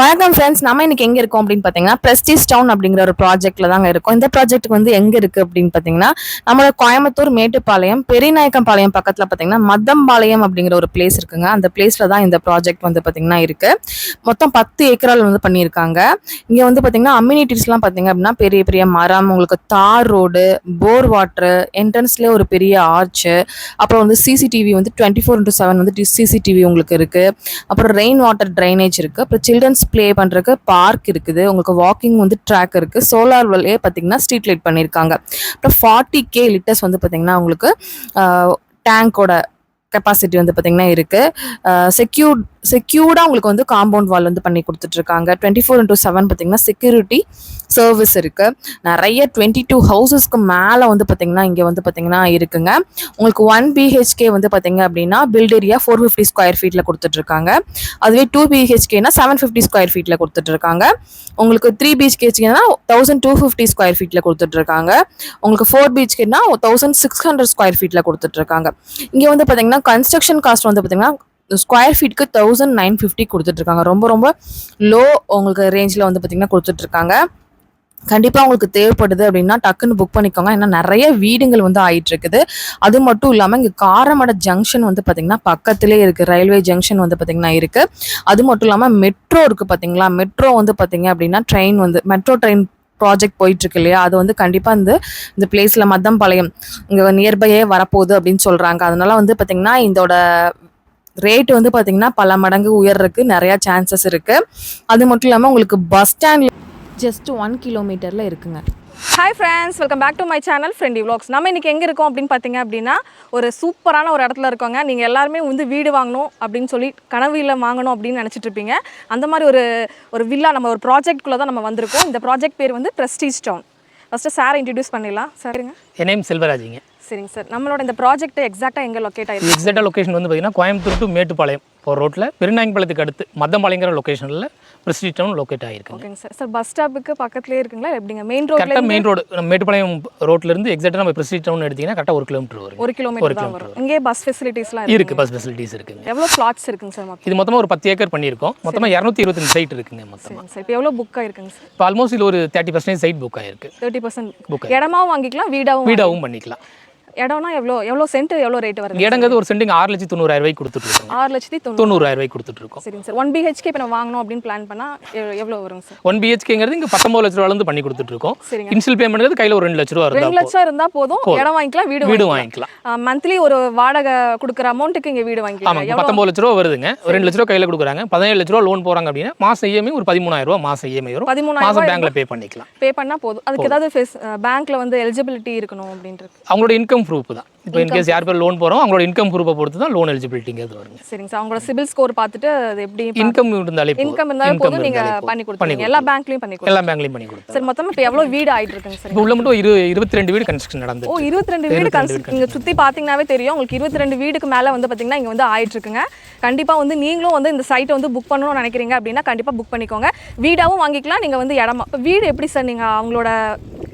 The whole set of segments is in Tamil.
வணக்கம் ஃப்ரெண்ட்ஸ், நம்ம இன்னைக்கு எங்க இருக்கோம் அப்படின்னு பாத்தீங்கன்னா பிரஸ்டீஜ் டவுன் அப்படிங்கிற ஒரு ப்ராஜெக்ட்ல தாங்க இருக்கோம். இந்த ப்ராஜெக்ட் எங்க இருக்கு அப்படின்னு பாத்தீங்கன்னா நம்மளோட கோயம்புத்தூர் மேட்டுப்பாளையம் பெரியநாயக்கம்பாளையம் பக்கத்துல பாத்தீங்கன்னா மத்தம்பாளையம் அப்படிங்கிற ஒரு பிளேஸ் இருக்குங்க. அந்த பிளேஸ்ல தான் இந்த ப்ராஜெக்ட் பாத்தீங்கன்னா இருக்கு. மொத்தம் 10 ஏக்கரால் பண்ணியிருக்காங்க. இங்க பாத்தீங்கன்னா அம்யூனிட்டிஸ் எல்லாம் பாத்தீங்க அப்படின்னா பெரிய பெரிய மரம், உங்களுக்கு தார் ரோடு, போர் வாட்டர், என்ட்ரன்ஸ்ல ஒரு பெரிய ஆர்ச், அப்புறம் சிசிடிவி 24/7 சிசிடிவி உங்களுக்கு இருக்கு. அப்புறம் ரெயின் வாட்டர் ட்ரைனேஜ் இருக்கு. அப்புறம் சில்ட்ரன்ஸ் ப்ளே பண்றதுக்கு பார்க் இருக்குது. உங்களுக்கு வாக்கிங் ட்ராக் இருக்கு. சோலார் வழியே பாத்தீங்கன்னா ஸ்ட்ரீட் லைட் பண்ணிருக்காங்க. அப்புறம் 40K லிட்டர்ஸ் பாத்தீங்கன்னா உங்களுக்கு டேங்கோட கெப்பாசிட்டி பாத்தீங்கன்னா இருக்கு. செக்யூர்டா உங்களுக்கு காம்பவுண்ட் வால் பண்ணி கொடுத்துட்டு இருக்காங்க. 24/7 பாத்தீங்கன்னா செக்யூரிட்டி சர்வீஸ் இருக்கு. நிறைய 22 ஹவுசஸ்க்கு மேல பாத்தீங்கன்னா இங்க பாத்தீங்கன்னா இருக்குங்க. உங்களுக்கு 1 BHK பாத்தீங்க அப்படின்னா பில்ட் ஏரியா 450 ஸ்கொயர் ஃபீட்ல கொடுத்துட்டு இருக்காங்க. அதுவே 2 BHKனா 750 ஸ்கொயர் ஃபீட்ல கொடுத்துட்டு இருக்காங்க. உங்களுக்கு 3 BHKனா 1250 ஸ்கொயர் ஃபீட்ல கொடுத்துட்டு இருக்காங்க. உங்களுக்கு 4 BHKனா 1600 ஸ்கொயர் ஃபீட்ல கொடுத்துட்டு இருக்காங்க. இங்க பாத்தீங்கன்னா கன்ஸ்ட்ரக்ஷன் காஸ்ட் பாத்தீங்கன்னா ஸ்கொயர் ஃபீட்க்கு 1950 கொடுத்துட்டு இருக்காங்க. ரொம்ப ரொம்ப லோ உங்களுக்கு ரேஞ்சில் பாத்தீங்கன்னா கொடுத்துட்டு இருக்காங்க. கண்டிப்பா உங்களுக்கு தேவைப்படுது அப்படின்னா டக்குன்னு புக் பண்ணிக்கோங்க. ஏன்னா நிறைய வீடுகள் ஆயிட்டு இருக்குது. அது மட்டும் இல்லாம இங்க காரமடை ஜங்ஷன் பாத்தீங்கன்னா பக்கத்திலே இருக்கு. ரயில்வே ஜங்ஷன் பாத்தீங்கன்னா இருக்கு. அது மட்டும் இல்லாம மெட்ரோ இருக்கு பாத்தீங்களா. மெட்ரோ பாத்தீங்க அப்படின்னா ட்ரெயின் மெட்ரோ ட்ரெயின் ப்ராஜெக்ட் போயிட்டு இருக்கு இல்லையா, அது கண்டிப்பா இந்த பிளேஸ்ல மத்தம்பாளையம் இங்க நியர்பையே வரப்போகுது அப்படின்னு சொல்றாங்க. அதனால பாத்தீங்கன்னா இதோட ரேட் பாத்தீங்கன்னா பல மடங்கு உயர்றதுக்கு நிறைய சான்சஸ் இருக்கு. அது மட்டும் இல்லாம உங்களுக்கு பஸ் ஸ்டாண்ட் ஜஸ்ட் 1 கிலோமீட்டர்ல இருக்குங்க. Hi friends, welcome back to my channel Friendy vlogs. நம்ம இன்றைக்கி எங்கே இருக்கோம் அப்படின்னு பார்த்தீங்க அப்படின்னா ஒரு சூப்பரான ஒரு இடத்துல இருக்கோங்க. நீங்கள் எல்லாருமே வீடு வாங்கணும் அப்படின்னு சொல்லி கனவுல வாங்கணும் அப்படின்னு நினச்சிட்டு இருப்பீங்க. அந்த மாதிரி ஒரு வில்லா நம்ம ஒரு ப்ராஜெக்ட்குள்ளே தான் நம்ம வந்திருக்கோம். இந்த ப்ராஜெக்ட் பேர் prestige town. First sir introduce பண்ணிடலாம். சரிங்க, என் நேம் செல்வராஜிங்க. சரிங்க சார், நம்மளோட இந்த ப்ராஜெக்ட் எக்ஸாக்டாக எங்கே லொக்கேட் ஆகிருக்கு? எக்ஸாக்டாக லொக்கேஷன் பார்த்தீங்கன்னா கோயம்புத்தூர் டு மேட்டுப்பாளையம் போகிற ரோட்டில் பெருநாயக்கம்பாளையத்துக்கு அடுத்து மத்தம்பாளையங்கிற லொக்கேஷனில் பிரஸ்டீஜ் டவுன் லொக்கேட் ஆகிருக்கு. ஓகேங்க சார். சார் பஸ் ஸ்டாப்புக்கு பக்கத்துலேயே இருக்குங்களா எப்படிங்க? மெயின் ரோட் கரெக்டாக மெயின் ரோடு நம்ம மேட்டுப்பாளையம் ரோட்லேருந்து எக்ஸாக்டாக நம்ம பிரஸ்டீஜ் டவுன் எடுத்திங்கன்னா கரெக்டாக 1 கிலோமீட்டர் வரும். 1 கிலோமீட்டர் தான் வரும். இங்கே பஸ் ஃபெசிலிட்டிஸ்லாம் இருக்குது. பஸ் ஃபெசிலிட்டிஸ் இருக்குங்க. எவ்வளோ பிளாட்ஸ் இருக்குங்க சார்? இது மொத்தமாக ஒரு 10 ஏக்கர் பண்ணியிருக்கோம். மொத்தமாக 225 சைட் இருக்குங்க மொத்தமாக. சார் இப்போ எவ்வளோ புக் ஆயிருக்குங்க சார்? இப்போ ஆல்மோஸ்ட் இது ஒரு 30% சைட் புக் ஆயிருக்கு. 30% புக். இடமாவும் வாங்கிக்கலாம், வீடாவும் பண்ணிக்கலாம். இடம்னா எவ்வளோ சென்ட் எவ்வளோ ரேட் வருது? இடங்கிறது ஒரு சென்ட்டுக்கு 6,90,000 ரூபாய் கொடுத்துட்டு இருக்கோம். 6,90,000 ரூபாய் கொடுத்துட்டு இருக்கோம். சரிங்க சார். 1 BHK இப்போ நம்ம வாங்கணும் அப்படின்னு பிளான் பண்ணால் எவ்வளோ வருங்க சார்? 1 BHKங்கிறது இங்கே 19 லட்ச ரூபாயிலிருந்து பண்ணி கொடுத்துட்டு இருக்கோம். இனிஷியல் பேமெண்ட் கையில் ஒரு 2 லட்ச ரூபா இருந்தால் 2 லட்சம் இருந்தால் போதும், இடம் வாங்கிக்கலாம், வீடு வாங்கிக்கலாம். மந்த்லி ஒரு வாடகை கொடுக்குற அமௌண்ட்டுக்கு இங்கே வீடு வாங்கிக்கலாம். 19 லட்ச ரூபா வருதுங்க. 2 லட்ச ரூபா கையில் கொடுக்குறாங்க. 17 லட்ச ரூபா லோன் போகிறாங்க அப்படின்னா மாதம் EMI ஒரு 13,000 ரூபா மாதம் EMI வரும். 13,000 பேங்க்ல பே பண்ணிக்கலாம். பே பண்ணால் போதும். அதுக்கு ஏதாவது பேங்க்ல எலிஜிபிலிட்டி இருக்கணும் அப்படின்றது? அவங்களோட இன்கம் ப்ரூஃப் தான். இப்போ இன்கேஸ் யார் பேர் லோன் போகிறோம் அவங்களோட இன்கம் ப்ரூஃபை பொறுத்து தான் லோன் எலிஜிபிலிட்டிங்கிறது வருங்க. சரிங்க சார். அவங்களோட சிபில் ஸ்கோர் பார்த்துட்டு அது எப்படி இன்கம் இருந்தாலும் போதும், நீங்கள் பண்ணி கொடுப்பீங்க. எல்லா பேங்க்லையும் பண்ணி கொடுப்பீங்க. சரி, மொத்தமாக இப்போ எவ்வளோ வீடு ஆகிட்டு இருக்குங்க சார்? உள்ள மட்டும் 22 வீடு கன்ஸ்ட்ரக்ஷன் நடந்து. 22 வீடு கன்ஸ்ட்ரக்ஷன். இங்கே சுற்றி பார்த்தீங்கன்னாவே தெரியும் உங்களுக்கு 22 வீடுக்கு மேலே பார்த்தீங்கன்னா இங்கே ஆயிட்டு இருக்குங்க. கண்டிப்பாக நீங்களும் இந்த சைட்டை புக் பண்ணணும்னு நினைக்கிறீங்க அப்படின்னா கண்டிப்பாக புக் பண்ணிக்கோங்க. வீடாகவும் வாங்கிக்கலாம். நீங்கள் இடமா இப்போ வீடு எப்படி சார் நீங்கள் அவங்களோட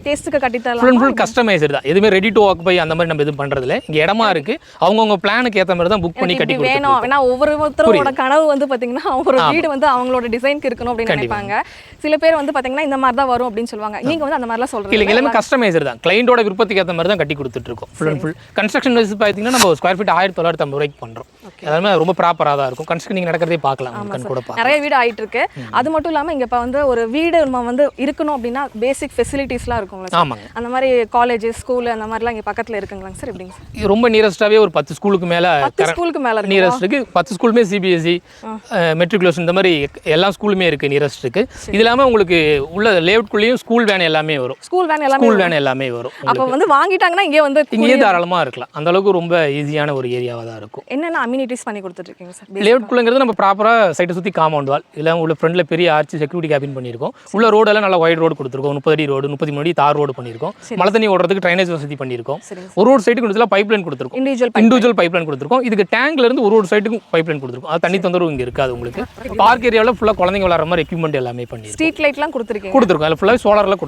டேஸ்ட்டுக்கு கட்டித்தரலாம்? ஃபுல் கஸ்டமைஸ்டு தான். எதுவுமே ரெடி டு ஆக்குபை அந்த மாதிரி நம்ம எதுவும் பண்ணுறதில்ல. இங்கே இடமா இருக்கு, அவங்கவுங்க பிளானுக்கு ஏற்ற மாதிரி தான் புக் பண்ணி கட்டி வேணும். ஏன்னா ஒவ்வொருத்தரோட கனவு பார்த்தீங்கன்னா ஒரு வீடு அவங்களோட டிசைனுக்கு இருக்கணும் அப்படின்னு நினைப்பாங்க. சில பேர் பார்த்தீங்கன்னா இந்த மாதிரி தான் வரும் அப்படின்னு சொல்லுவாங்க. நீங்கள் அந்த மாதிரிலாம் சொல்கிறீங்க இல்லை, எல்லாமே கஸ்டமைஸ்டு தான். கிளைண்டோட விருப்பத்துக்கு ஏற்ற மாதிரி தான் கட்டி கொடுத்துட்டு இருக்கோம். ஃபுல் கன்ஸ்ட்ரக்ஷன் வைஸ் பார்த்தீங்கன்னா நம்ம ஸ்கொயர் ஃபீட் 1950 ரூபாய்க்கு பண்ணுறோம். எல்லாமே ரொம்ப ப்ராப்பராக தான் இருக்கும். கன்ஸ்ட்ரக்ஷன் நீங்கள் நடக்கிறதே பார்க்கலாம். நிறைய வீடு ஆகிட்டு இருக்கு. அது மட்டும் இல்லாமல் இங்கே இப்போ ஒரு வீடு நம்ம இருக்கணும் அப்படின்னா பேசிக் ஃபெசிலிட்டிஸ்லாம் இருக்குங்களா? ஆமாங்க. அந்த மாதிரி காலேஜ், ஸ்கூல் அந்த மாதிரிலாம் இங்கே பக்கத்தில் இருக்குங்களா சார்? எப்படிங்க சார்? ரொம்ப நியரஸ்டாகவே ஒரு 10 ஸ்கூலுக்கு மேலே நியரஸ்ட் இருக்குது. 10 ஸ்கூலுமே CBSE மெட்ரிகுலேஷன் இந்த மாதிரி எல்லா ஸ்கூலுமே இருக்குது நியரஸ்ட் இருக்குது. இது இல்லாமல் உங்களுக்கு உள்ள லேஅவுட்குள்ளேயும் ஸ்கூல் வேன் எல்லாமே வரும். ஸ்கூல் வேன் எல்லாமே வரும். அப்போ வாங்கிட்டாங்கன்னா இங்கே தாராளமாக இருக்கலாம். அந்த அளவுக்கு ரொம்ப ஈஸியான ஒரு ஏரியாவாக தான் இருக்கும். என்னென்ன அம்யூனிட்டிஸ் பண்ணி கொடுத்துருக்கீங்க சார்? லேஅவுட்குள்ளங்கிறது நம்ம ப்ராப்பராக சைட்டை சுற்றி காம்பவுண்ட் வால் இல்லை உள்ள ஃப்ரண்ட்டில் பெரிய ஆர்ச்சி செக்யூரிட்டி கேபின் பண்ணியிருக்கோம். உள்ள ரோடெல்லாம் நல்லா வைட் ரோடு கொடுத்துருக்கோம். 30 அடி ரோடு, 33 அடி தார் ரோடு பண்ணியிருக்கோம். மழை தண்ணி ஓடுறதுக்கு ட்ரைனேஜ் வசதி பண்ணியிருக்கோம். ஒரு சைட்டுக்கு பைப்லைன் கொடுத்துருக்கோம். இண்டிவிஜுவல் பைப்லைன் கொடுத்துருக்கோம். இதுக்கு டேங்க்ல இருந்து ஒரு சைட்டுக்கும் பைப்லைன் கொடுத்துருக்கோம். அது தண்ணி தொந்தரவு இங்கே இருக்காது. உங்களுக்கு பார்க் ஏரியாவில் ஃபுல்லாக குழந்தைங்க விளாட்ற மாதிரி எக்யூப்மெண்ட் எல்லாமே பண்ணி ஸ்ட்ரீட் லைட்லாம் கொடுத்துருக்கோம். அதில் ஃபுல்லாக சோலாரில்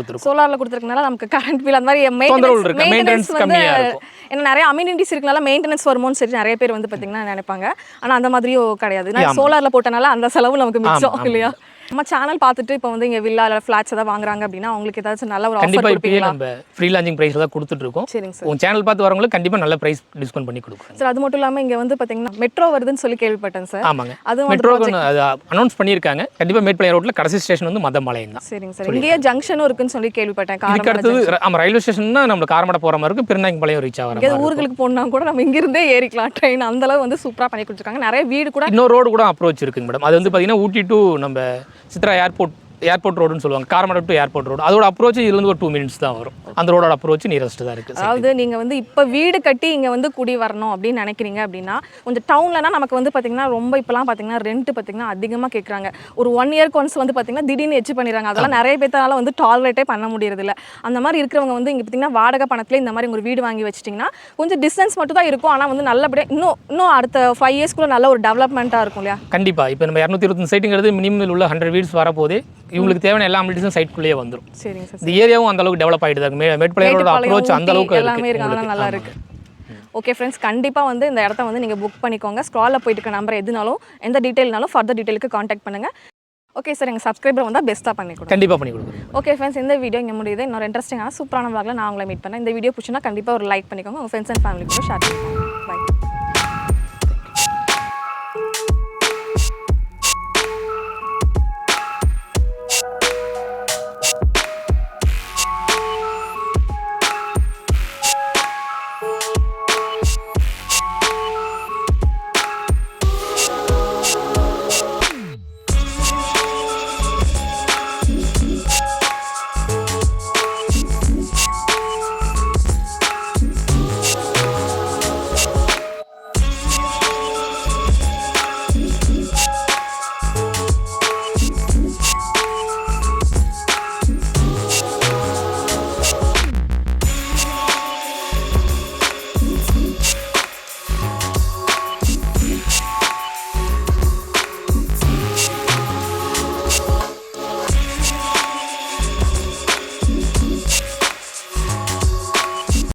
கொடுத்துருக்கனால நமக்கு கரண்ட் பில் அந்த மாதிரி மெயின்டெனன்ஸ் கம்மியாக இருக்கும். ஏன்னா நிறைய அம்யூனிட்டிஸ் இருக்கனால மெயின்டெனன்ஸ் வருமோன்னு சரி நிறைய பேர் பார்த்தீங்கன்னா நினைப்பாங்க. ஆனால் அந்த மாதிரியும் கிடையாது. சோலாரில் போட்டனால அந்த செலவு நமக்கு மிச்சம் இல்லையா? நம்ம சேனல் பார்த்துட்டு இப்போ வந்து இங்கே வில்லா இல்லை ஃப்ளாட்ஸ் ஏதாவது வாங்குறாங்க அப்படின்னா அவங்களுக்கு ஏதாச்சும் நல்ல ஒரு ஆஃபர் கண்டிப்பாக இப்போயே கொடுப்பீங்களா? நம்ம ஃப்ரீ லான்ச்சிங் ப்ரைஸ் தான் கொடுத்துட்ருக்கோம். சரிங்க சார். உங்கள் சேனல் பார்த்து வரவங்களுக்கு கண்டிப்பாக நல்ல ப்ரைஸ் டிஸ்கவுண்ட் பண்ணி கொடுக்குறோம். சார் அது மட்டும் இல்லாமல் இங்கே வந்து பார்த்தீங்கன்னா மெட்ரோ வருதுன்னு சொல்லி கேள்விப்பட்டேன் சார். ஆமாங்க, அது மெட்ரோக்கு அது அனௌன்ஸ் பண்ணியிருக்காங்க. கண்டிப்பாக மேட்டுப்பாளையம் ரோட்டில் கடைசி ஸ்டேஷன் வந்து மதம்பாளையம் தான். சரிங்க சார். இங்கேயே ஜங்ஷனும் இருக்குன்னு சொல்லி கேள்விப்பட்டேன். இதுக்கு அடுத்தது ஆமாம் ரயில்வே ஸ்டேஷன் தான் நம்ம காரமடை போகிற மாதிரி இருக்கும். பெருநாயக்கம்பாளையம் ரீச் ஆகிற எங்கேயாவது ஊர்களுக்கு போனால் கூட நம்ம இங்கிருந்தே ஏறிக்கலாம் ட்ரெயின். அந்த அளவு வந்து சூப்பராக பண்ணி கொடுத்துருக்காங்க. நிறைய வீடு கூட இன்னொரு ரோடு கூட அப்ரோச் இருக்குங்க மேடம். அது வந்து பார்த்தீங்கன்னா ஊட்டி டு நம்ம சித்ரா ஏர்போர்ட் ரோடுன்னு சொல்லுவாங்க, காரமடை டு ஏர்போர்ட் ரோடு. அதோட அப்ரோச் இதுலேருந்து ஒரு 2 minutes தான் வரும். அந்த ரோடோட அப்ரோச் நியரஸ்ட் தான் இருக்குது. அதாவது நீங்கள் வந்து இப்போ வீடு கட்டி இங்கே வந்து குடி வரணும் அப்படின்னு நினைக்கிறீங்க அப்படின்னா கொஞ்சம் டவுன்லனா நமக்கு வந்து பார்த்தீங்கன்னா ரொம்ப இப்போலாம் பார்த்தீங்கன்னா ரெண்ட் பார்த்தீங்கன்னா அதிகமாக கேட்குறாங்க. ஒரு 1 இயர்க்கு ஒன்ஸ் வந்து பார்த்தீங்கன்னா திடீர்னு எச்சு பண்ணிடுறாங்க. அதெல்லாம் நிறைய பேர்த்தால வந்து டாலரேட்டே பண்ண முடியறதில்ல. அந்த மாதிரி இருக்கிறவங்க வந்து இங்கே பார்த்தீங்கன்னா வாடகை பணத்தில் இந்த மாதிரி ஒரு வீடு வாங்கி வச்சிட்டிங்கன்னா கொஞ்சம் டிஸ்டன்ஸ் மட்டும் தான் இருக்கும். ஆனால் வந்து நல்லபடியாக இன்னும் அடுத்த 5 இயர்ஸ்க்குள்ள நல்ல ஒரு டெவலப்மெண்ட்டாக இருக்கும் இல்லையா? கண்டிப்பாக. இப்போ நம்ம 225 சைட்டுங்கிறது மினிமம் உள்ள 100 வீட்ஸ் வரப்போதே இவங்களுக்கு தேவையான எல்லா அமிலிட்டிஸும் சைட்குள்ளேயே வந்துடும். சரிங்க சார். இந்த ஏரியாவும் அந்த அளவுக்கு டெவலப் ஆகிட்டு தான். மேட்டுப்பாளையோட அப்ரோச் அந்த அளவுக்கு எல்லாமே இருக்காங்க, நல்லா இருக்கு. ஓகே ஃப்ரெண்ட்ஸ், கண்டிப்பாக வந்து இந்த இடத்த வந்து நீங்கள் புக் பண்ணிக்கோங்க. ஸ்க்ராலில் போயிட்டு இருக்க நம்பர் எதுனாலும் எந்த டீட்டெயில்னாலும் ஃபர்தர் டீட்டெயிலுக்கு காண்டாக்ட் பண்ணுங்கள். ஓகே சார், எங்கள் சப்ஸ்கிரைபர் வந்தால் பெஸ்ட்டாக பண்ணி கொடுங்க. கண்டிப்பாக பண்ணி கொடுக்குறேன். ஓகே ஃப்ரெண்ட்ஸ், இந்த வீடியோ இங்கே முடியுது. இன்னொரு இன்ட்ரெஸ்டிங்கான சூப்பரான vlogல நான் உங்களை மீட் பண்ணேன். இந்த வீடியோ பிடிச்சுன்னா கண்டிப்பாக ஒரு லைக் பண்ணிக்கோங்க. உங்கள் ஃப்ரெண்ட்ஸ் அண்ட் ஃபேமிலி கூட ஷேர் பண்ணுங்க. பை.